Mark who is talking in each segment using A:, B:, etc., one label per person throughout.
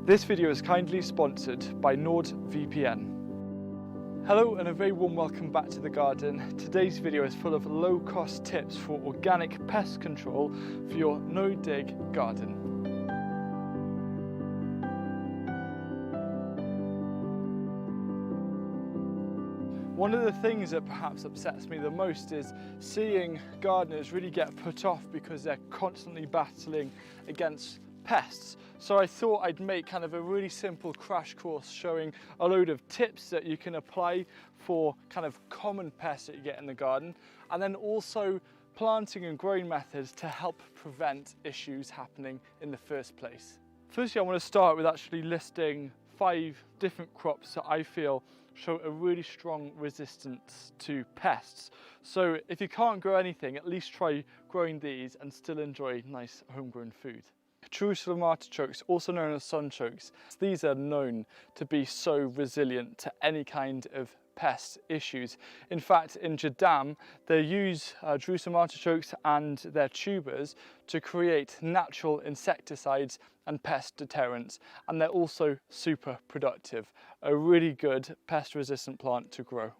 A: This video is kindly sponsored by NordVPN. Hello and a very warm welcome back to the garden. Today's video is full of low-cost tips for organic pest control for your no-dig garden. One of the things that perhaps upsets me the most is seeing gardeners really get put off because they're constantly battling against pests. So I thought I'd make kind of a really simple crash course showing a load of tips that you can apply for kind of common pests that you get in the garden, and then also planting and growing methods to help prevent issues happening in the first place. Firstly, I want to start with actually listing 5 different crops that I feel show a really strong resistance to pests. So if you can't grow anything, at least try growing these and still enjoy nice homegrown food. Jerusalem artichokes, also known as sunchokes, these are known to be so resilient to any kind of pest issues. In fact, in Jadam, they use Jerusalem artichokes and their tubers to create natural insecticides and pest deterrents, and they're also super productive. A really good pest-resistant plant to grow.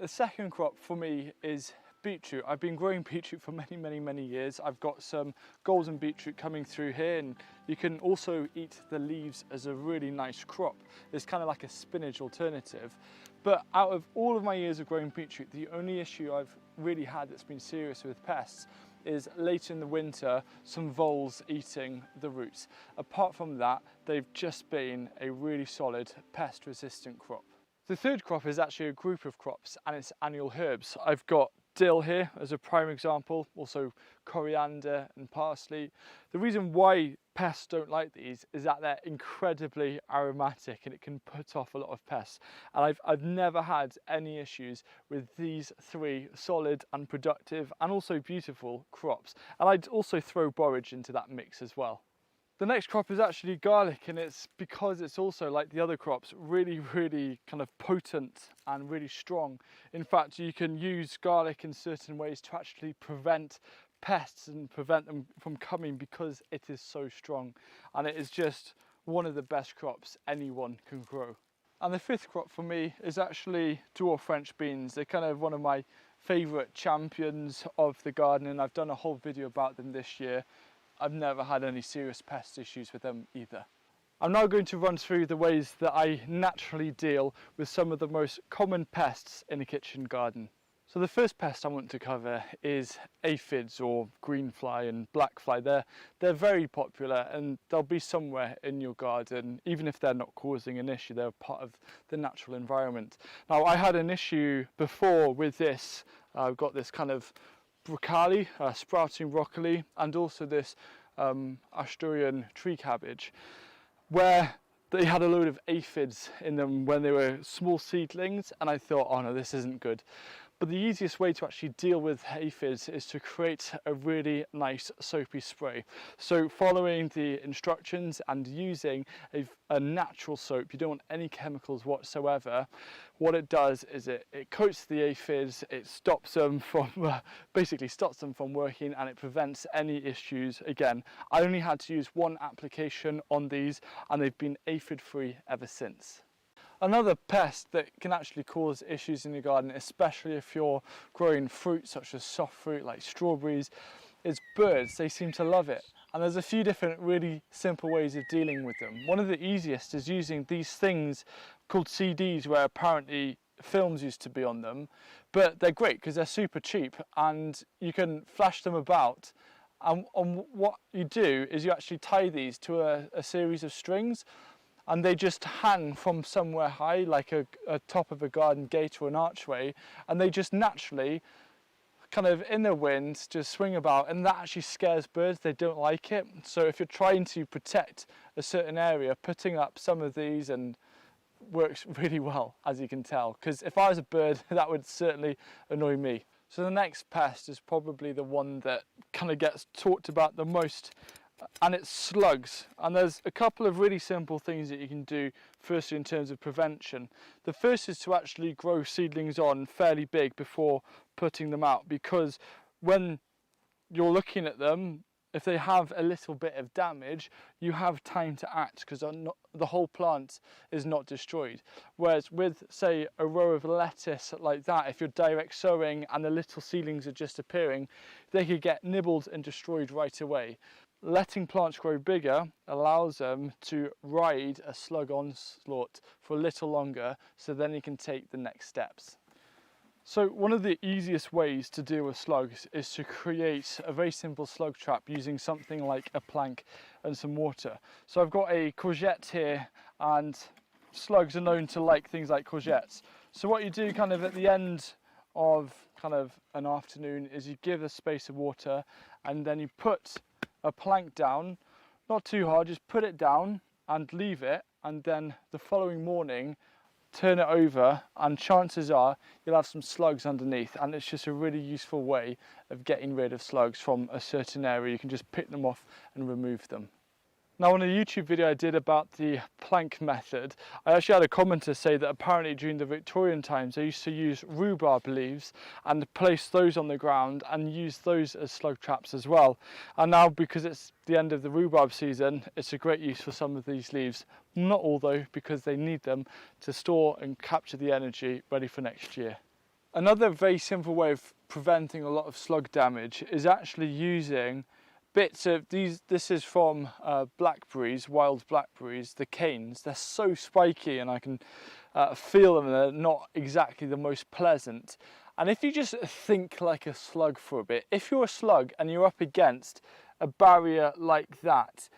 A: The second crop for me is beetroot. I've been growing beetroot for many years. I've got some golden beetroot coming through here, and you can also eat the leaves as a really nice crop. It's kind of like a spinach alternative. But out of all of my years of growing beetroot, the only issue I've really had that's been serious with pests is later in the winter, some voles eating the roots. Apart from that, they've just been a really solid pest resistant crop. The third crop is actually a group of crops, and it's annual herbs. I've got dill here as a prime example, also coriander and parsley. The reason why pests don't like these is that they're incredibly aromatic and it can put off a lot of pests. And I've never had any issues with these 3 solid and productive and also beautiful crops. And I'd also throw borage into that mix as well. The next crop is actually garlic, and it's because it's also, like the other crops, really kind of potent and really strong. In fact, you can use garlic in certain ways to actually prevent pests and prevent them from coming because it is so strong. And it is just one of the best crops anyone can grow. And the 5th crop for me is actually dwarf French beans. They're kind of one of my favourite champions of the garden, and I've done a whole video about them this year. I've never had any serious pest issues with them either. I'm now going to run through the ways that I naturally deal with some of the most common pests in a kitchen garden. So the first pest I want to cover is aphids, or green fly and black fly. They're very popular, and they'll be somewhere in your garden. Even if they're not causing an issue, they're part of the natural environment. Now, I had an issue before with this. I've got this kind of broccoli, sprouting broccoli, and also this Asturian tree cabbage, where they had a load of aphids in them when they were small seedlings, and I thought, oh no, this isn't good. But the easiest way to actually deal with aphids is to create a really nice soapy spray. So following the instructions and using a natural soap, you don't want any chemicals whatsoever. What it does is it coats the aphids, it stops them from, basically stops them from working, and it prevents any issues. Again, I only had to use 1 application on these, and they've been aphid free ever since. Another pest that can actually cause issues in your garden, especially if you're growing fruit such as soft fruit like strawberries, is birds. They seem to love it. And there's a few different really simple ways of dealing with them. One of the easiest is using these things called CDs, where apparently films used to be on them, but they're great because they're super cheap and you can flash them about. And what you do is you actually tie these to a series of strings, and they just hang from somewhere high, like a top of a garden gate or an archway, and they just naturally, kind of in the wind, just swing about, and that actually scares birds. They don't like it. So if you're trying to protect a certain area, putting up some of these and works really well, as you can tell, because if I was a bird, that would certainly annoy me. So the next pest is probably the one that kind of gets talked about the most, and it's slugs. And there's a couple of really simple things that you can do firstly in terms of prevention. The first is to actually grow seedlings on fairly big before putting them out, because when you're looking at them, if they have a little bit of damage, you have time to act because the whole plant is not destroyed. Whereas with, say, a row of lettuce like that, if you're direct sowing and the little seedlings are just appearing, they could get nibbled and destroyed right away. Letting plants grow bigger allows them to ride a slug onslaught for a little longer, so then you can take the next steps. So one of the easiest ways to deal with slugs is to create a very simple slug trap using something like a plank and some water. So I've got a courgette here, and slugs are known to like things like courgettes. So what you do kind of at the end of kind of an afternoon is you give a space of water, and then you put a plank down, not too hard, just put it down and leave it, and then the following morning turn it over, and chances are you'll have some slugs underneath, and it's just a really useful way of getting rid of slugs from a certain area. You can just pick them off and remove them. Now, on a YouTube video I did about the plank method, I actually had a commenter say that apparently during the Victorian times they used to use rhubarb leaves and place those on the ground and use those as slug traps as well. And now, because it's the end of the rhubarb season, it's a great use for some of these leaves. Not all though, because they need them to store and capture the energy ready for next year. Another very simple way of preventing a lot of slug damage is actually using bits of these. This is from blackberries, wild blackberries, the canes. They're so spiky, and I can feel them. They're not exactly the most pleasant. And if you just think like a slug for a bit, if you're a slug and you're up against a barrier like that,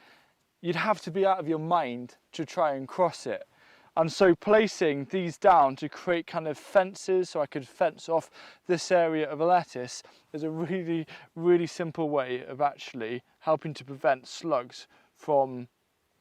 A: you'd have to be out of your mind to try and cross it. And so placing these down to create kind of fences, so I could fence off this area of a lettuce, is a really, really simple way of actually helping to prevent slugs from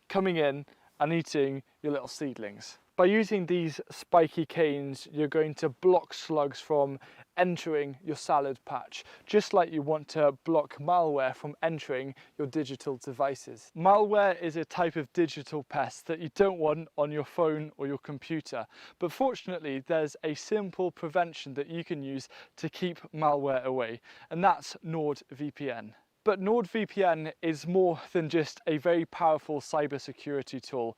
A: coming in and eating your little seedlings. By using these spiky canes, you're going to block slugs from entering your salad patch, just like you want to block malware from entering your digital devices. Malware is a type of digital pest that you don't want on your phone or your computer, but fortunately there's a simple prevention that you can use to keep malware away, and that's NordVPN. But NordVPN is more than just a very powerful cybersecurity tool.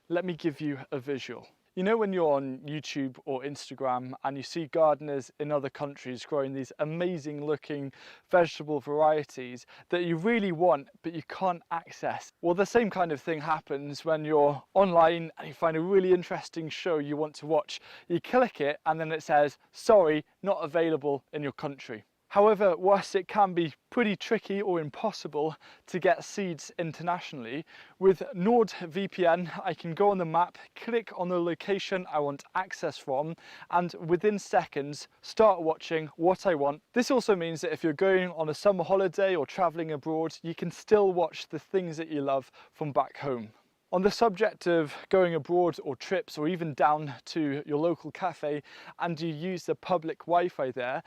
A: Let me give you a visual. You know when you're on YouTube or Instagram and you see gardeners in other countries growing these amazing looking vegetable varieties that you really want but you can't access? Well, the same kind of thing happens when you're online and you find a really interesting show you want to watch. You click it and then it says, sorry, not available in your country. However, whilst it can be pretty tricky or impossible to get seeds internationally, with NordVPN I can go on the map, click on the location I want access from, and within seconds start watching what I want. This also means that if you're going on a summer holiday or travelling abroad, you can still watch the things that you love from back home. On the subject of going abroad or trips, or even down to your local cafe and you use the public Wi-Fi there,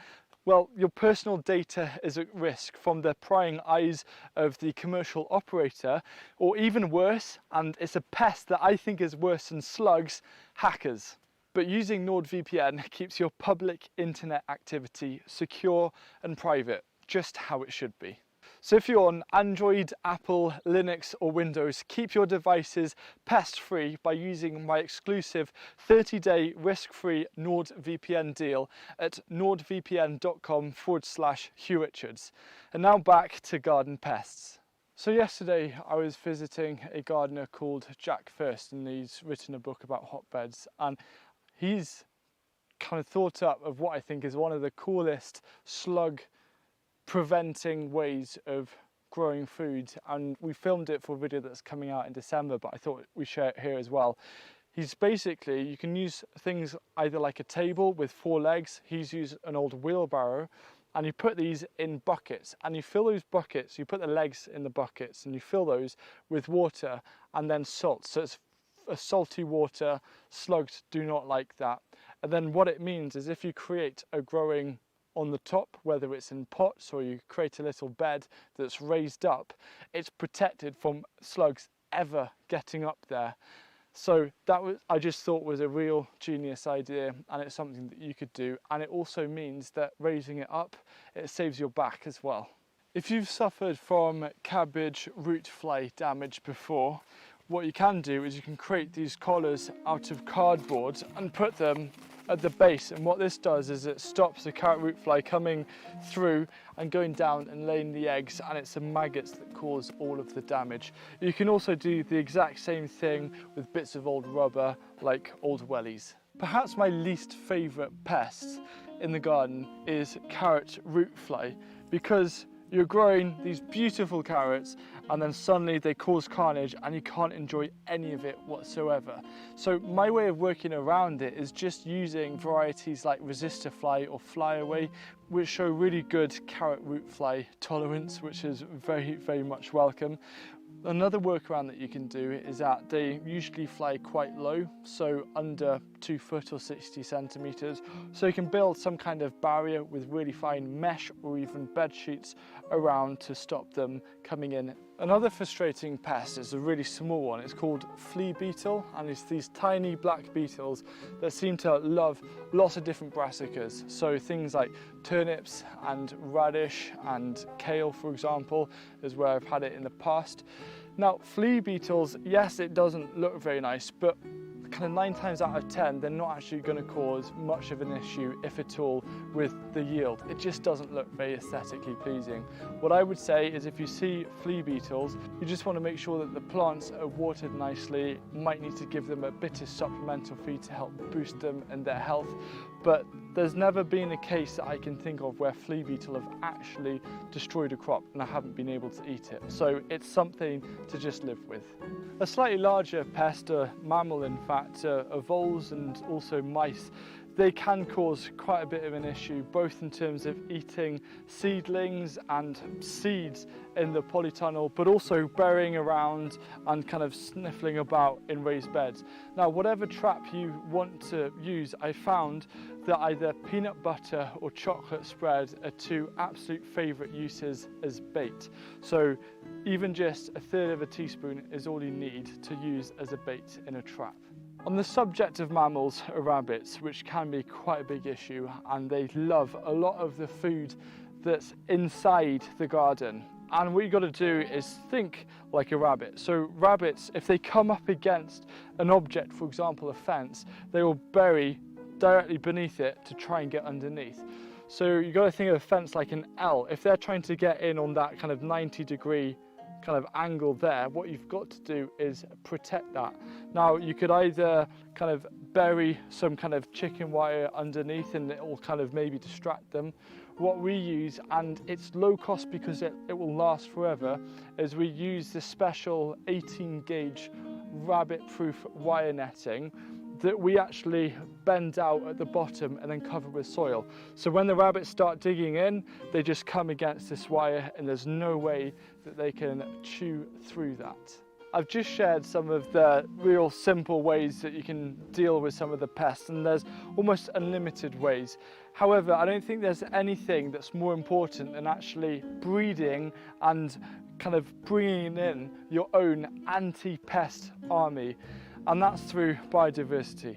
A: well, your personal data is at risk from the prying eyes of the commercial operator, or even worse, and it's a pest that I think is worse than slugs, hackers. But using NordVPN keeps your public internet activity secure and private, just how it should be. So if you're on Android, Apple, Linux or Windows, keep your devices pest-free by using my exclusive 30-day risk-free NordVPN deal at nordvpn.com/Hugh Richards. And now back to garden pests. So yesterday I was visiting a gardener called Jack First, and he's written a book about hotbeds, and he's kind of thought up of what I think is one of the coolest slug preventing ways of growing food, and we filmed it for a video that's coming out in December, but I thought we'd share it here as well. He's basically, you can use things either like a table with 4 legs, he's used an old wheelbarrow, and you put these in buckets, and you fill those buckets, you put the legs in the buckets and you fill those with water and then salt. So it's a salty water, slugs do not like that. And then what it means is if you create a growing on the top, whether it's in pots or you create a little bed that's raised up, it's protected from slugs ever getting up there. So that was, I just thought, was a real genius idea, and it's something that you could do, and it also means that raising it up, it saves your back as well. If you've suffered from cabbage root fly damage before, what you can do is you can create these collars out of cardboard and put them at the base, and what this does is it stops the carrot root fly coming through and going down and laying the eggs, and it's the maggots that cause all of the damage. You can also do the exact same thing with bits of old rubber like old wellies. Perhaps my least favourite pest in the garden is carrot root fly, because you're growing these beautiful carrots and then suddenly they cause carnage and you can't enjoy any of it whatsoever. So my way of working around it is just using varieties like resistor fly or flyaway, which show really good carrot root fly tolerance, which is very, very much welcome. Another workaround that you can do is that they usually fly quite low, so under 2 foot or 60 centimetres. So you can build some kind of barrier with really fine mesh or even bed sheets around to stop them coming in. Another frustrating pest is a really small one. It's called flea beetle, and it's these tiny black beetles that seem to love lots of different brassicas. So things like turnips and radish and kale, for example, is where I've had it in the past. Now, flea beetles, yes, it doesn't look very nice, but kind of 9 times out of 10, they're not actually going to cause much of an issue, if at all, with the yield. It just doesn't look very aesthetically pleasing. What I would say is if you see flea beetles, you just want to make sure that the plants are watered nicely. You might need to give them a bit of supplemental feed to help boost them and their health. But there's never been a case that I can think of where flea beetle have actually destroyed a crop and I haven't been able to eat it. So it's something to just live with. A slightly larger pest, a mammal in fact, are voles and also mice. They can cause quite a bit of an issue, both in terms of eating seedlings and seeds in the polytunnel, but also burying around and kind of sniffling about in raised beds. Now, whatever trap you want to use, I found that either peanut butter or chocolate spread are 2 absolute favourite uses as bait. So even just 1/3 of a teaspoon is all you need to use as a bait in a trap. On the subject of mammals are rabbits, which can be quite a big issue, and they love a lot of the food that's inside the garden. And what you've got to do is think like a rabbit. So rabbits, if they come up against an object, for example a fence, they will bury directly beneath it to try and get underneath. So you've got to think of a fence like an L. If they're trying to get in on that kind of 90-degree kind of angle there, what you've got to do is protect that. Now, you could either kind of bury some kind of chicken wire underneath and it will kind of maybe distract them. What we use, and it's low cost because it will last forever, is we use this special 18 gauge rabbit proof wire netting that we actually bend out at the bottom and then cover with soil. So when the rabbits start digging in, they just come against this wire and there's no way that they can chew through that. I've just shared some of the real simple ways that you can deal with some of the pests, and there's almost unlimited ways. However, I don't think there's anything that's more important than actually breeding and kind of bringing in your own anti-pest army. And that's through biodiversity.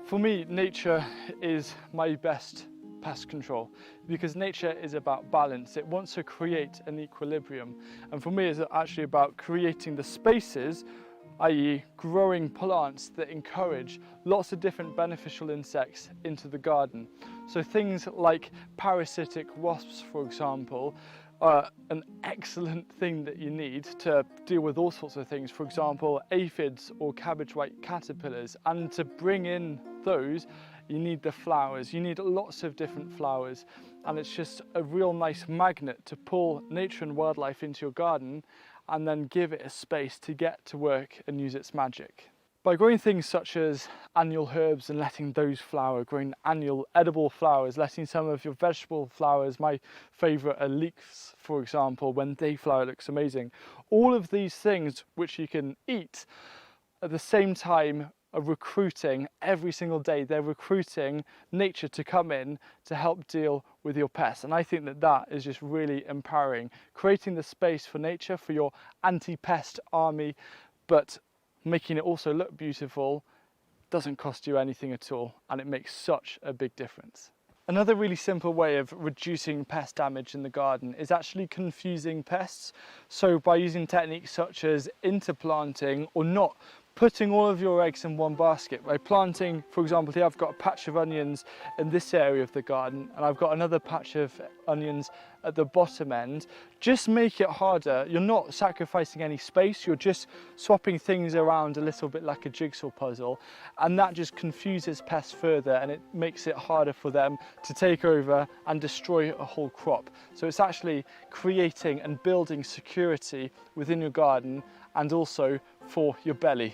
A: For me, nature is my best pest control, because nature is about balance. It wants to create an equilibrium. And for me, it's actually about creating the spaces, i.e. growing plants that encourage lots of different beneficial insects into the garden. So things like parasitic wasps, for example, are an excellent thing that you need to deal with all sorts of things. For example, aphids or cabbage white caterpillars. And to bring in those, you need the flowers. You need lots of different flowers. And it's just a real nice magnet to pull nature and wildlife into your garden and then give it a space to get to work and use its magic. By growing things such as annual herbs and letting those flower, growing annual edible flowers, letting some of your vegetable flowers, my favourite are leeks, for example, when they flower it looks amazing. All of these things which you can eat at the same time are recruiting every single day. They're recruiting nature to come in to help deal with your pests. And I think that that is just really empowering. Creating the space for nature, for your anti-pest army, but making it also look beautiful doesn't cost you anything at all, and it makes such a big difference. Another really simple way of reducing pest damage in the garden is actually confusing pests. So by using techniques such as interplanting, or not putting all of your eggs in one basket. By planting, for example, here I've got a patch of onions in this area of the garden, and I've got another patch of onions at the bottom end. Just make it harder. You're not sacrificing any space, you're just swapping things around a little bit like a jigsaw puzzle, and that just confuses pests further, and it makes it harder for them to take over and destroy a whole crop. So it's actually creating and building security within your garden, and also for your belly.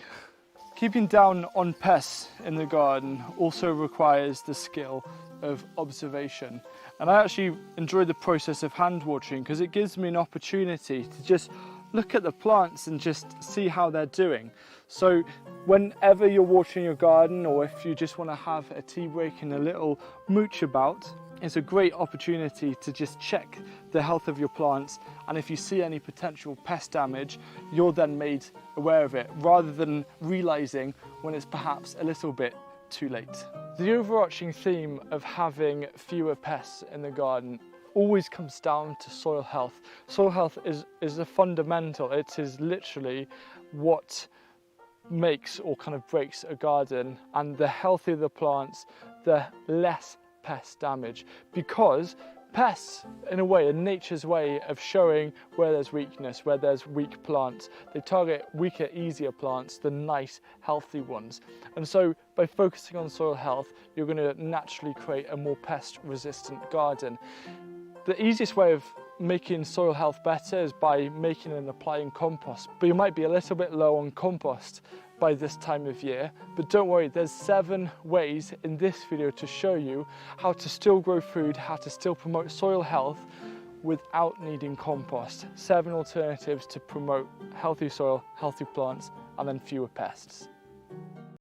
A: Keeping down on pests in the garden also requires the skill of observation. And I actually enjoy the process of hand watering because it gives me an opportunity to just look at the plants and just see how they're doing. So whenever you're watering your garden, or if you just want to have a tea break and a little mooch about, it's a great opportunity to just check the health of your plants, and if you see any potential pest damage, you're then made aware of it rather than realizing when it's perhaps a little bit too late. The overarching theme of having fewer pests in the garden always comes down to soil health. Soil health is a fundamental. It is literally what makes or kind of breaks a garden, and the healthier the plants, the less pest damage, because pests, in a way, are nature's way of showing where there's weakness, where there's weak plants. They target weaker, easier plants than nice, healthy ones. And so by focusing on soil health, you're going to naturally create a more pest-resistant garden. The easiest way of making soil health better is by making and applying compost, but you might be a little bit low on compost by this time of year, but don't worry, there's 7 ways in this video to show you how to still grow food, how to still promote soil health without needing compost. 7 alternatives to promote healthy soil, healthy plants, and then fewer pests.